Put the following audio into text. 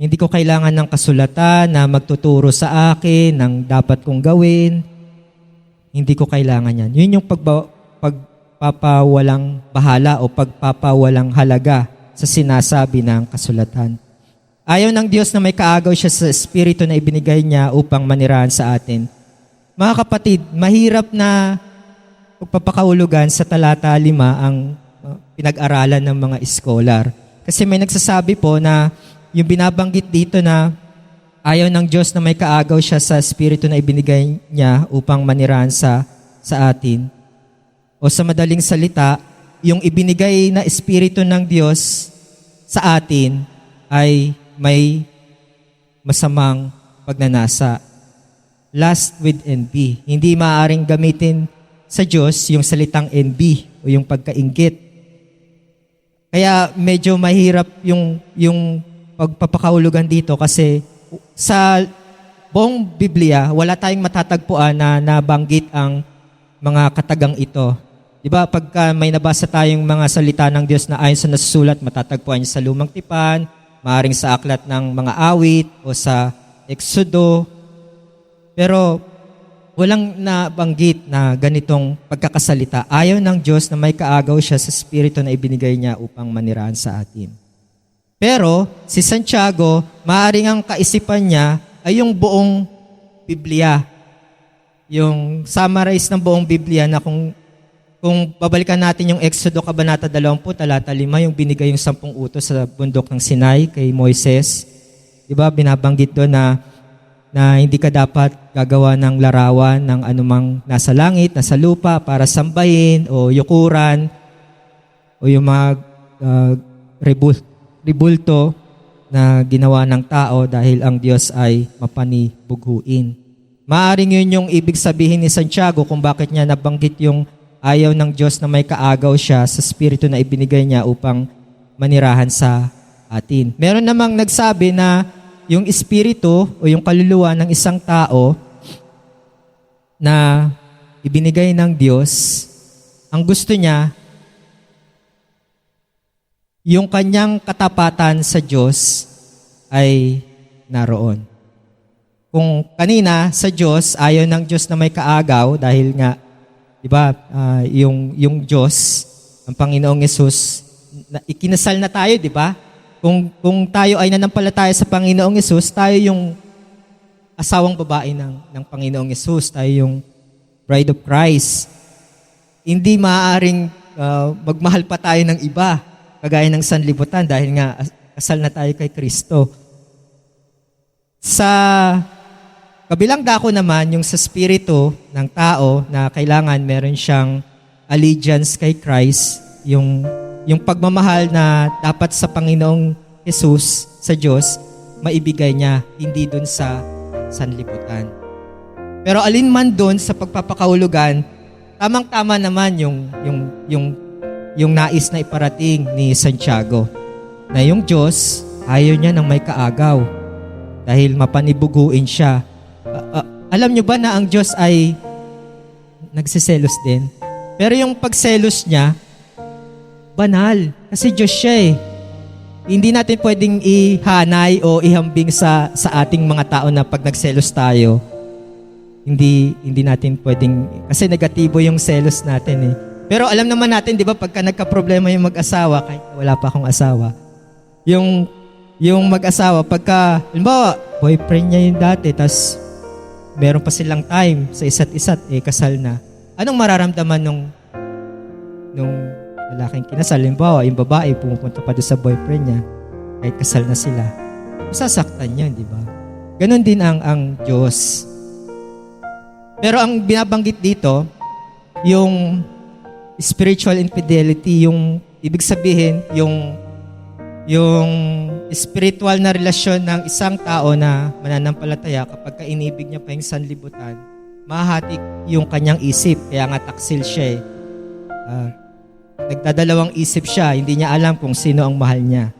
Hindi ko kailangan ng kasulatan na magtuturo sa akin ng dapat kong gawin. Hindi ko kailangan yan. Yun yung pagpapawalang bahala o pagpapawalang halaga sa sinasabi ng kasulatan. Ayaw ng Diyos na may kaagaw siya sa Espiritu na ibinigay niya upang manirahan sa atin. Mga kapatid, mahirap na pagpapakaulugan sa talata 5 ang pinag-aralan ng mga scholar. Kasi may nagsasabi po na yung binabanggit dito na ayaw ng Diyos na may kaagaw siya sa Espiritu na ibinigay niya upang manirahan sa atin. O sa madaling salita, yung ibinigay na Espiritu ng Diyos sa atin ay may masamang pagnanasa. Lust with envy. Hindi maaaring gamitin sa Diyos yung salitang envy o yung pagkainggit. Kaya medyo mahirap yung pagpapakaulugan dito kasi sa buong Biblia, wala tayong matatagpuan na nabanggit ang mga katagang ito. Di ba? Pagka may nabasa tayong mga salita ng Diyos na ayon sa nasusulat, matatagpuan niyo sa Lumang Tipan, maaaring sa aklat ng mga awit o sa Exodo. Pero walang nabanggit na ganitong pagkakasalita. Ayaw ng Diyos na may kaagaw siya sa Espiritu na ibinigay niya upang manirahan sa atin. Pero si Santiago, maaaring ang kaisipan niya ay yung buong Biblia. Yung summarize ng buong Biblia na kung babalikan natin yung Exodo Kabanata 20, talata 5, yung binigay yung 10 utos sa bundok ng Sinai kay Moises. Diba, binabanggit doon na hindi ka dapat gagawa ng larawan ng anumang nasa langit, nasa lupa para sambahin o yukuran o yung mga ribulto na ginawa ng tao dahil ang Diyos ay mapanibughuin. Maaring yun yung ibig sabihin ni Santiago kung bakit niya nabanggit yung ayaw ng Diyos na may kaagaw siya sa Espiritu na ibinigay niya upang manirahan sa atin. Meron namang nagsabi na yung Espiritu o yung kaluluwa ng isang tao na ibinigay ng Diyos, ang gusto niya, yung kanyang katapatan sa Diyos ay naroon. Kung kanina sa Diyos, ayaw ng Diyos na may kaagaw dahil nga, di ba, yung Diyos, ang Panginoong Yesus, ikinasal na tayo, di ba? Kung tayo ay nanampalataya sa Panginoong Yesus, tayo yung asawang babae ng Panginoong Yesus, tayo yung bride of Christ. Hindi maaaring magmahal pa tayo ng iba, kagaya ng sanlibutan dahil nga kasal na tayo kay Kristo. Sa kabilang dako naman, yung sa spirito ng tao na kailangan meron siyang allegiance kay Christ, yung pagmamahal na dapat sa Panginoong Jesus, sa Diyos, maibigay niya, hindi dun sa sanlibutan. Pero alin man dun sa pagpapakaulugan, tamang-tama naman yung nais na iparating ni Santiago na yung Diyos ayaw niya ng may kaagaw dahil mapanibuguin siya. Alam niyo ba na ang Diyos ay nagsiselos din? Pero yung pagselos niya, banal. Kasi Diyos siya eh. Hindi natin pwedeng ihanay o ihambing sa ating mga tao na pag nagselos tayo, hindi natin pwedeng, kasi negatibo yung selos natin eh. Pero alam naman natin, di ba, pagka nagka-problema yung mag-asawa, kahit wala pa akong asawa, yung mag-asawa, pagka, halimbawa, boyfriend niya yung dati, tas meron pa silang time sa isa't-isa't, kasal na. Anong mararamdaman nung lalaking kinasal? Halimbawa, yung babae, pumupunta pa doon sa boyfriend niya, kahit kasal na sila. Masasaktan niya, di ba? Ganon din ang Diyos. Pero ang binabanggit dito, yung spiritual infidelity, yung ibig sabihin, yung spiritual na relasyon ng isang tao na mananampalataya kapag inibig niya pa yung sanlibutan, mahahatik yung kanyang isip. Kaya nga taksil siya eh. Nagdadalawang isip siya, hindi niya alam kung sino ang mahal niya.